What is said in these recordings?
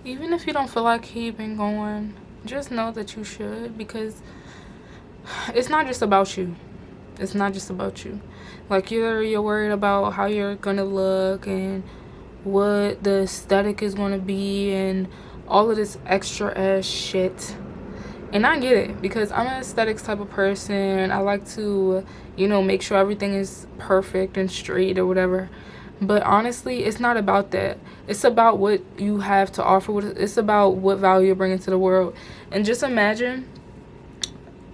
Even if you don't feel like keeping going, just know that you should, because it's not just about you. It's not just about you. Like, you're worried about how you're gonna look and what the aesthetic is gonna be and all of this extra ass shit. And I get it, because I'm an aesthetics type of person. I like to, make sure everything is perfect and straight or whatever. But honestly, it's not about that. It's about what you have to offer. It's about what value you're bringing to the world. And just imagine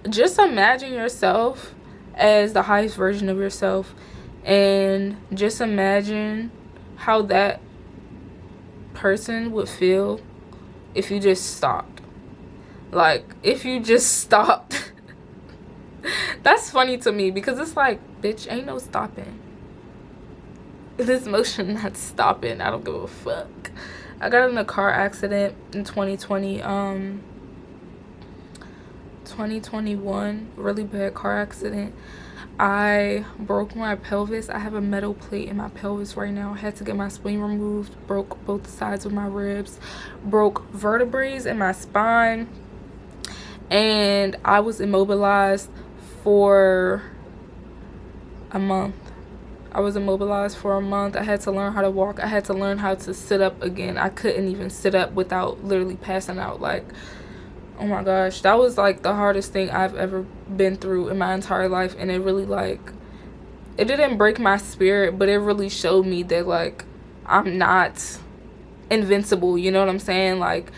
yourself as the highest version of yourself. And just imagine how that person would feel if you just stopped. Like, if you just stopped. That's funny to me, because it's like, bitch, ain't no stopping. This motion not stopping. I don't give a fuck. I got in a car accident in 2021, really bad car accident. I broke my pelvis. I have a metal plate in my pelvis right now. I had to get my spleen removed. Broke both sides of my ribs. Broke vertebrae in my spine. And I was immobilized for a month. I had to learn how to walk. I had to learn how to sit up again. I couldn't even sit up without literally passing out. Like, oh my gosh, that was like the hardest thing I've ever been through in my entire life. And it really, like, it didn't break my spirit, but it really showed me that, like, I'm not invincible. You know what I'm saying? Like,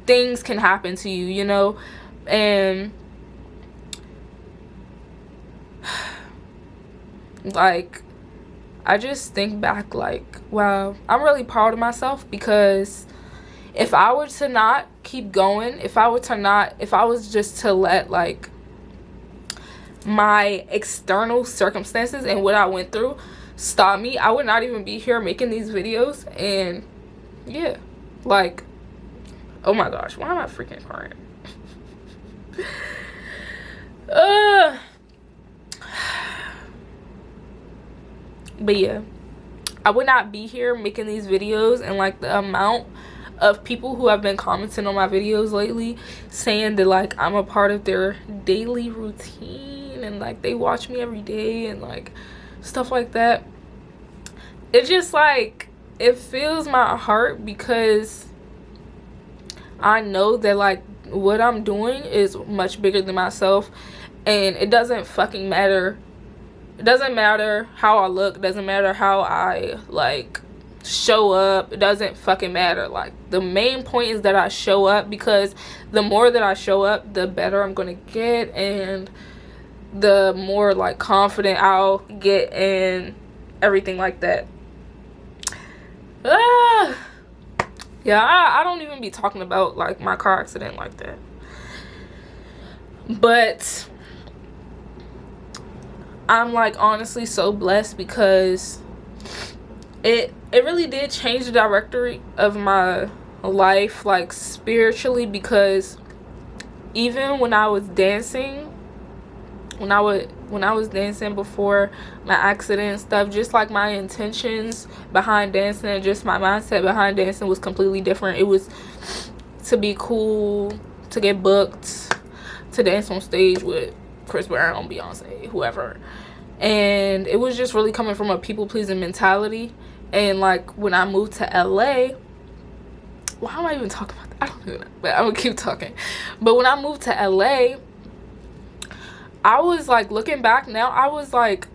things can happen to you, and like, I just think back, like, wow, I'm really proud of myself, because if I were to not keep going, if I was just to let, like, my external circumstances and what I went through stop me, I would not even be here making these videos. And yeah, like, oh my gosh, why am I freaking crying? But yeah, I would not be here making these videos. And like, the amount of people who have been commenting on my videos lately saying that, like, I'm a part of their daily routine and, like, they watch me every day and, like, stuff like that, it just, like, it fills my heart, because I know that, like, what I'm doing is much bigger than myself. And it doesn't fucking matter. It doesn't matter how I look. It doesn't matter how I, like, show up. It doesn't fucking matter. Like, the main point is that I show up, because the more that I show up, the better I'm gonna get, and the more, like, confident I'll get, and everything like that. Yeah, I don't even be talking about, like, my car accident like that. But I'm, like, honestly so blessed, because it really did change the directory of my life, like, spiritually. Because even when I was dancing, when I was dancing before my accident and stuff, just like, my intentions behind dancing and just my mindset behind dancing was completely different. It was to be cool, to get booked, to dance on stage with Chris Brown, Beyonce, whoever. And it was just really coming from a people-pleasing mentality. And, like, when I moved to LA, why am I even talking about that? I don't know, but I'm gonna keep talking. But when I moved to LA, I was, like, looking back now, I was, like,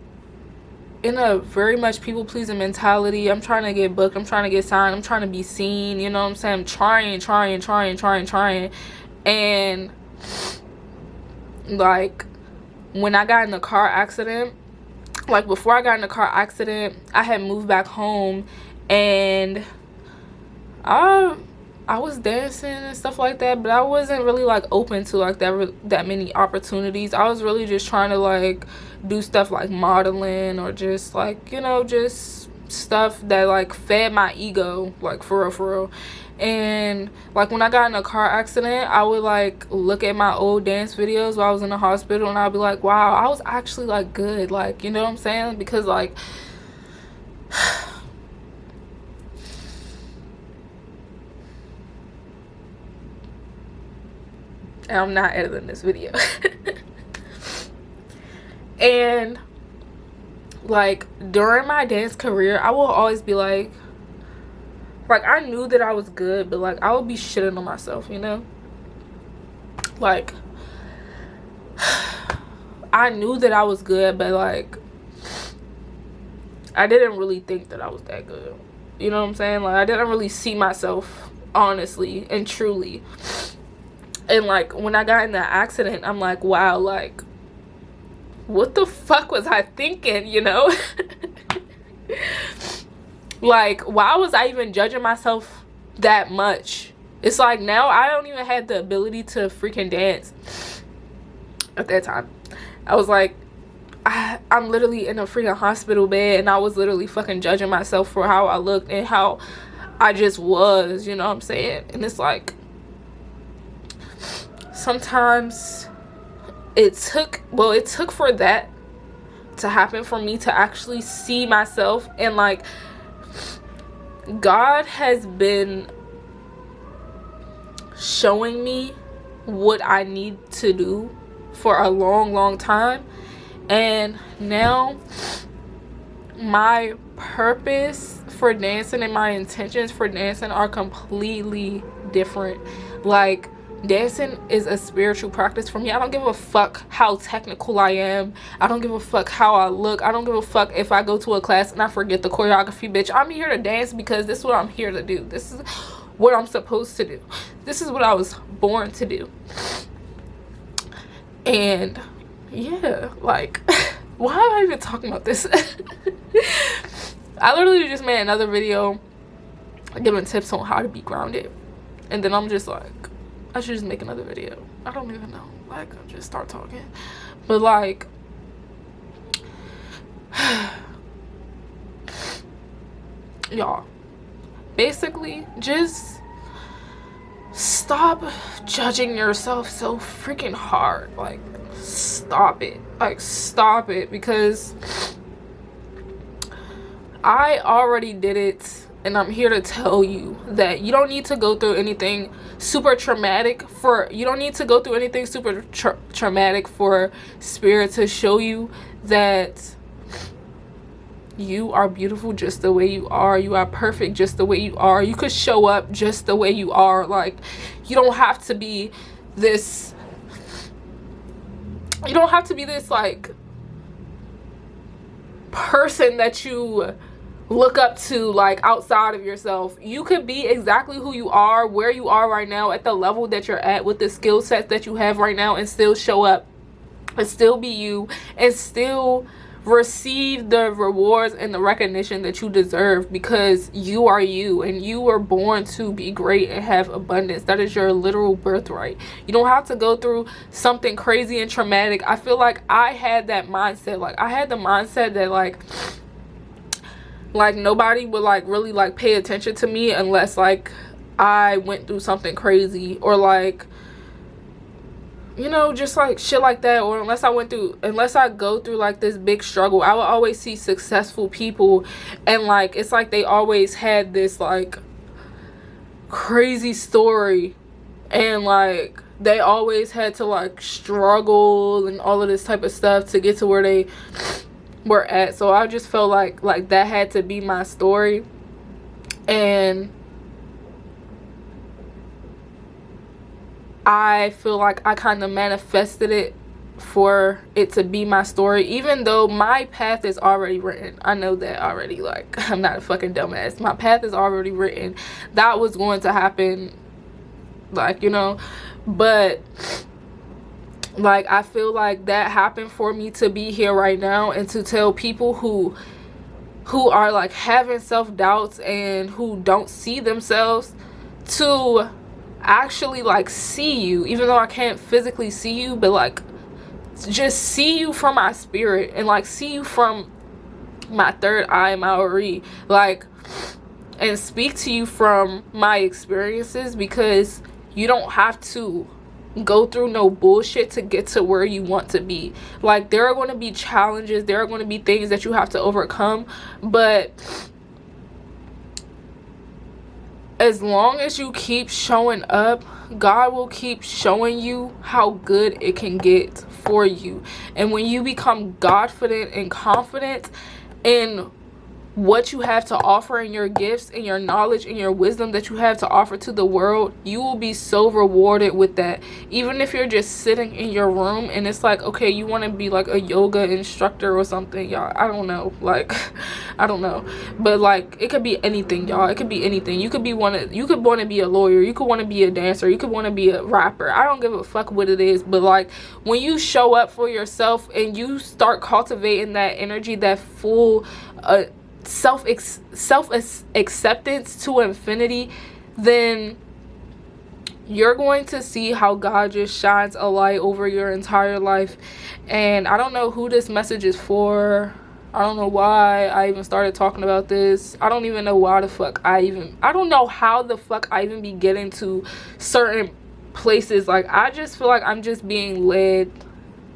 in a very much people-pleasing mentality. I'm trying to get booked, I'm trying to get signed, I'm trying to be seen, you know what I'm saying? I'm trying. And, like, when I got in a car accident, like, before I got in the car accident, I had moved back home, and I was dancing and stuff like that, but I wasn't really, like, open to, like, that many opportunities. I was really just trying to, like, do stuff like modeling, or just, like, just stuff that, like, fed my ego, like, for real. And, like, when I got in a car accident, I would, like, look at my old dance videos while I was in the hospital, and I'd be like, wow, I was actually, like, good, like, you know what I'm saying? Because, like, And I'm not editing this video. And like during my dance career, I will always be like I knew that I was good, but like I would be shitting on myself, you know? Like I knew that I was good, but like I didn't really think that I was that good. You know what I'm saying? Like I didn't really see myself honestly and truly. And like when I got in that accident, I'm like, wow, like what the fuck was I thinking, you know? Like why was I even judging myself that much? It's like now I don't even have the ability to freaking dance. At that time I was like, I'm literally in a freaking hospital bed, and I was literally fucking judging myself for how I looked and how I just was, you know what I'm saying? And it's like sometimes it took for that to happen for me to actually see myself. And like God has been showing me what I need to do for a long time, and now my purpose for dancing and my intentions for dancing are completely different. Like dancing is a spiritual practice for me. I don't give a fuck how technical I am. I don't give a fuck how I look. I don't give a fuck if I go to a class and I forget the choreography, bitch. I'm here to dance because this is what I'm here to do. This is what I'm supposed to do. This is what I was born to do. And yeah, like why am I even talking about this? I literally just made another video giving tips on how to be grounded, and then I'm just like, I should just make another video. I don't even know, like I'll just start talking. But like y'all, basically just stop judging yourself so freaking hard. Like stop it. Like stop it, because I already did it, and I'm here to tell you that you don't need to go through anything super traumatic for traumatic for spirit to show you that you are beautiful just the way you are. You are perfect just the way you are. You could show up just the way you are. Like you don't have to be this like person that you look up to, like outside of yourself. You could be exactly who you are, where you are right now, at the level that you're at, with the skill sets that you have right now, and still show up and still be you and still receive the rewards and the recognition that you deserve, because you are you and you were born to be great and have abundance. That is your literal birthright. You don't have to go through something crazy and traumatic. I feel like I had that mindset. Like I had the mindset that like nobody would like really like pay attention to me unless like I went through something crazy, or like, you know, just like shit like that. Or unless I go through like this big struggle. I will always see successful people, and like it's like they always had this like crazy story, and like they always had to like struggle and all of this type of stuff to get to where they were at. So I just felt like that had to be my story, and I feel like I kind of manifested it for it to be my story, even though my path is already written. I know that already. Like I'm not a fucking dumbass. My path is already written. That was going to happen, like, you know. But like I feel like that happened for me to be here right now, and to tell people who are like having self-doubts and who don't see themselves to actually like see you, even though I can't physically see you, but like just see you from my spirit, and like see you from my third eye, Maori, like, and speak to you from my experiences, because you don't have to go through no bullshit to get to where you want to be. Like there are going to be challenges, there are going to be things that you have to overcome, but as long as you keep showing up, God will keep showing you how good it can get for you. And when you become confident and confident in what you have to offer, and your gifts and your knowledge and your wisdom that you have to offer to the world, you will be so rewarded with that. Even if you're just sitting in your room and it's like, okay, you want to be like a yoga instructor or something, y'all, I don't know, like I don't know, but like it could be anything, y'all. It could be anything. You could want to be a lawyer, you could want to be a dancer, you could want to be a rapper. I don't give a fuck what it is, but like when you show up for yourself and you start cultivating that energy, that full self acceptance to infinity, then you're going to see how God just shines a light over your entire life. And I don't know who this message is for. I don't know why I even started talking about this. I don't even know why the fuck I don't know how the fuck I even be getting to certain places. Like, I just feel like I'm just being led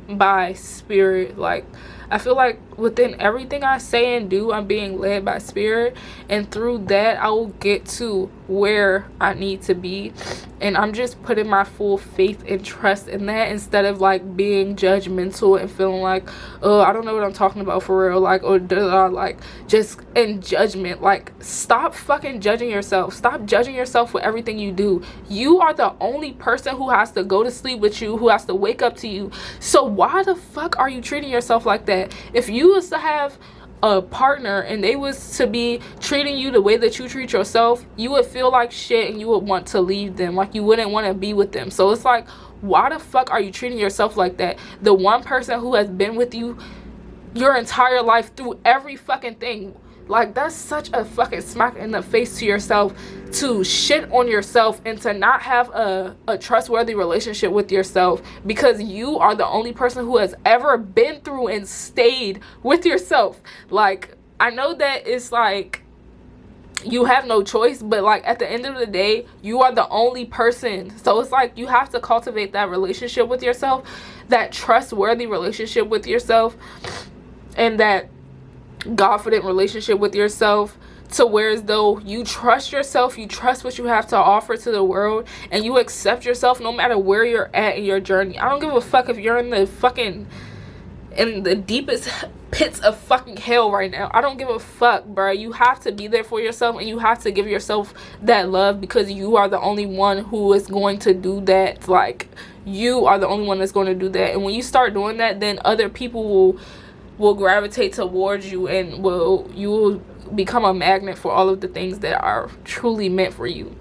by spirit. Like, I feel like within everything I say and do, I'm being led by spirit, and through that I will get to where I need to be. And I'm just putting my full faith and trust in that, instead of like being judgmental and feeling like, oh, I don't know what I'm talking about for real, like, or like just in judgment. Like, stop fucking judging yourself. Stop judging yourself with everything you do. You are the only person who has to go to sleep with you, who has to wake up to you. So why the fuck are you treating yourself like that? If you was to have a partner and they was to be treating you the way that you treat yourself, you would feel like shit and you would want to leave them. Like, you wouldn't want to be with them. So it's like, why the fuck are you treating yourself like that? The one person who has been with you your entire life through every fucking thing. Like, that's such a fucking smack in the face to yourself, to shit on yourself and to not have a trustworthy relationship with yourself, because you are the only person who has ever been through and stayed with yourself. Like, I know that it's like you have no choice, but like at the end of the day, you are the only person. So it's like you have to cultivate that relationship with yourself, that trustworthy relationship with yourself, and that confident relationship with yourself, to where as though you trust yourself, you trust what you have to offer to the world, and you accept yourself no matter where you're at in your journey. I don't give a fuck if you're in the deepest pits of fucking hell right now. I don't give a fuck, bro. You have to be there for yourself, and you have to give yourself that love, because you are the only one who is going to do that. Like, you are the only one that's going to do that. And when you start doing that, then other people will gravitate towards you, and you will become a magnet for all of the things that are truly meant for you.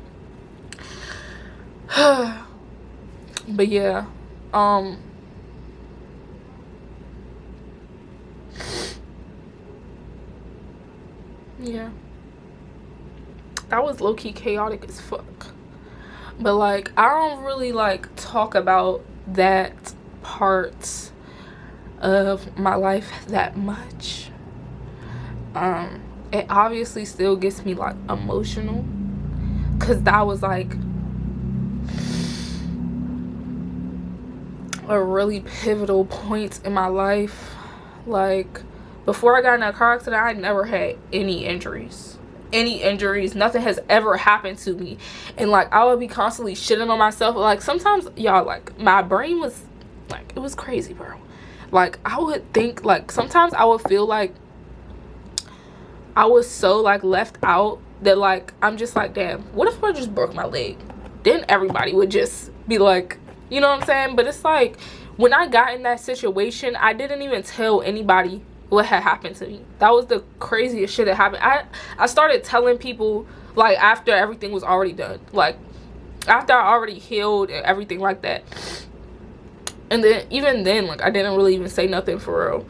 But yeah, yeah, that was low-key chaotic as fuck. But like, I don't really like talk about that part of my life that much. It obviously still gets me like emotional, because that was like a really pivotal point in my life. Like, before I got in that car accident, I never had any injuries. Nothing has ever happened to me. And like, I would be constantly shitting on myself. Like, sometimes, y'all, like, my brain was like, it was crazy, bro. Like, I would think, like, sometimes I would feel like I was so like left out, that like I'm just like, damn, what if I just broke my leg? Then everybody would just be like, you know what I'm saying? But it's like, when I got in that situation, I didn't even tell anybody what had happened to me. That was the craziest shit that happened. I started telling people like after everything was already done, like after I already healed and everything like that. And then even then, like, I didn't really even say nothing for real.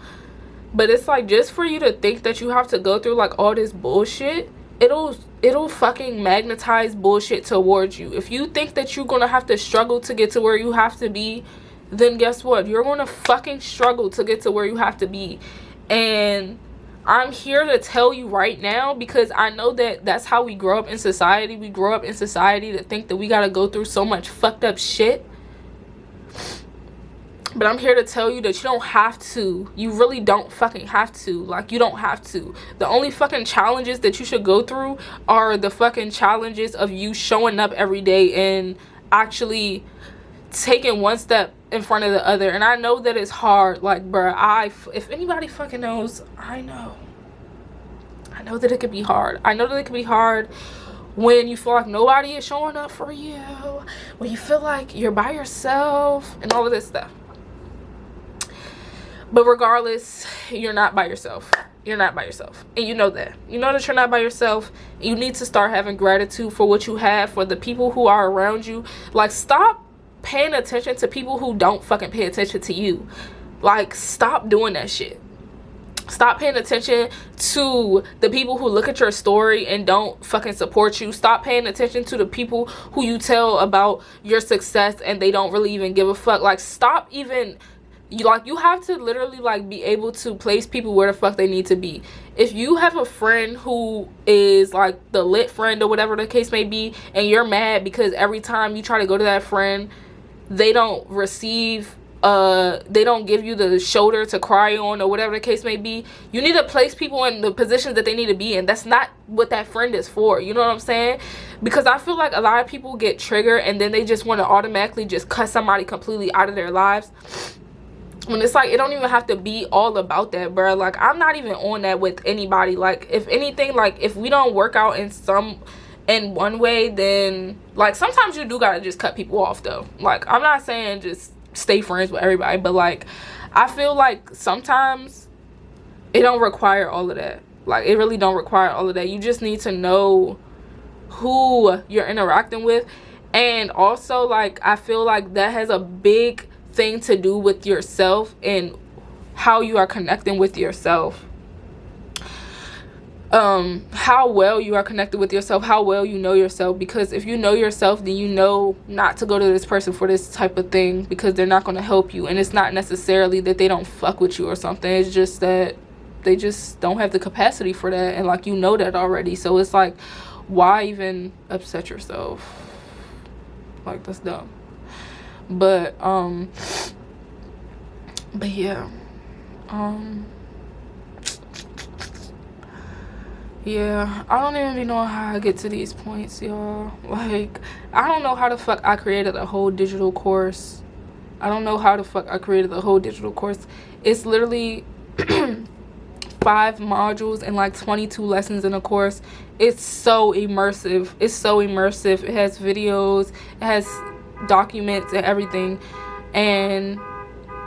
But it's like, just for you to think that you have to go through like all this bullshit, it'll fucking magnetize bullshit towards you. If you think that you're gonna have to struggle to get to where you have to be, then guess what? You're gonna fucking struggle to get to where you have to be. And I'm here to tell you right now, because I know that that's how we grow up in society. We grow up in society to think that we gotta go through so much fucked up shit. But I'm here to tell you that you don't have to. You really don't fucking have to. Like, you don't have to. The only fucking challenges that you should go through are the fucking challenges of you showing up every day and actually taking one step in front of the other. And I know that it's hard. Like, bruh, if anybody fucking knows, I know that it could be hard. I know that it could be hard when you feel like nobody is showing up for you, when you feel like you're by yourself and all of this stuff. But regardless, you're not by yourself. You're not by yourself. And you know that. You know that you're not by yourself. You need to start having gratitude for what you have, for the people who are around you. Like, stop paying attention to people who don't fucking pay attention to you. Like, stop doing that shit. Stop paying attention to the people who look at your story and don't fucking support you. Stop paying attention to the people who you tell about your success and they don't really even give a fuck. Like, stop even... you have to literally, like, be able to place people where the fuck they need to be. If you have a friend who is, like, the lit friend or whatever the case may be, and you're mad because every time you try to go to that friend, they don't give you the shoulder to cry on or whatever the case may be, you need to place people in the positions that they need to be in. That's not what that friend is for. You know what I'm saying? Because I feel like a lot of people get triggered and then they just want to automatically just cut somebody completely out of their lives. When it's like, it don't even have to be all about that, bro. Like, I'm not even on that with anybody. Like, if anything, like, if we don't work out in one way, then, like, sometimes you do gotta just cut people off, though. Like, I'm not saying just stay friends with everybody, but, like, I feel like sometimes it don't require all of that. Like, it really don't require all of that. You just need to know who you're interacting with. And also, like, I feel like that has a big thing to do with yourself and how you are connecting with yourself. How well you are connected with yourself, how well you know yourself. Because if you know yourself, then you know not to go to this person for this type of thing, because they're not going to help you. And it's not necessarily that they don't fuck with you or something. It's just that they just don't have the capacity for that, and, like, you know that already. So it's like, why even upset yourself? Like, that's dumb. But yeah, yeah, I don't even know how I get to these points, y'all. Like, I don't know how the fuck I created a whole digital course. I don't know how the fuck I created a whole digital course. It's literally 5 modules and, like, 22 lessons in a course. It's so immersive. It's so immersive. It has videos, it has documents and everything, and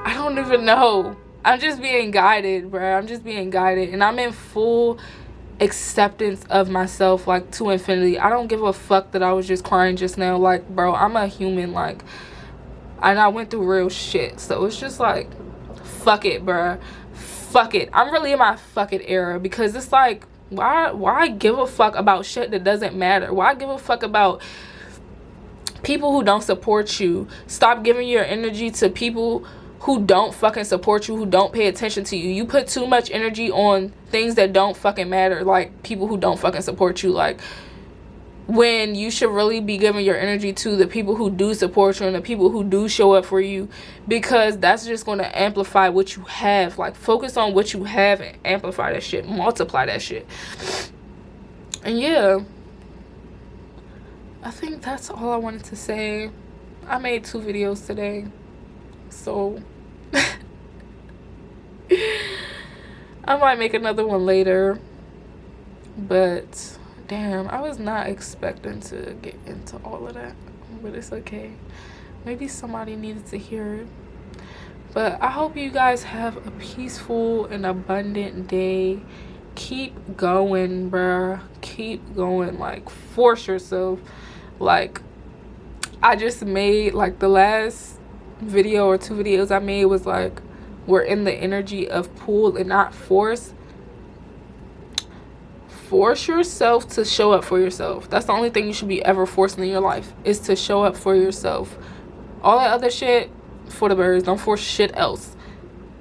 I don't even know. I'm just being guided, bro. I'm just being guided, and I'm in full acceptance of myself, like, to infinity. I don't give a fuck that I was just crying just now. Like, bro, I'm a human, like, and I went through real shit. So it's just like, fuck it, bro. Fuck it. I'm really in my fuck it era, because it's like, why give a fuck about shit that doesn't matter? Why give a fuck about people who don't support you? Stop giving your energy to people who don't fucking support you, who don't pay attention to you. You put too much energy on things that don't fucking matter, like people who don't fucking support you, like, when you should really be giving your energy to the people who do support you and the people who do show up for you, because that's just going to amplify what you have. Like, focus on what you have and amplify that shit, multiply that shit. And yeah, I think that's all I wanted to say. I made 2 videos today, so I might make another one later. But damn, I was not expecting to get into all of that, but it's okay. Maybe somebody needed to hear it. But I hope you guys have a peaceful and abundant day. Keep going, bruh. Keep going. Like, force yourself. Like, I just made, like, the last video or 2 videos I made was like, we're in the energy of pull and not force. Force yourself to show up for yourself. That's the only thing you should be ever forcing in your life, is to show up for yourself. All that other shit, for the birds. Don't force shit else.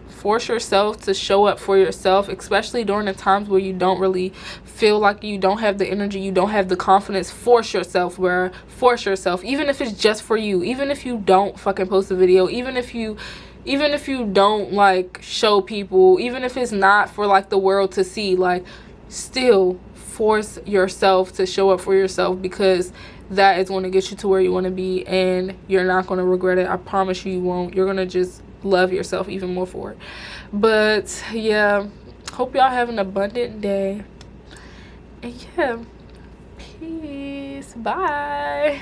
Force yourself to show up for yourself, especially during the times where you don't really feel like you don't have the energy, you don't have the confidence. Force yourself, force yourself, even if it's just for you, even if you don't fucking post a video, even if even if you don't like show people, even if it's not for like the world to see, like still force yourself to show up for yourself, because that is going to get you to where you want to be, and you're not going to regret it. I promise you, you won't. You're going to just love yourself even more for it. But yeah, hope y'all have an abundant day, and yeah, peace, bye.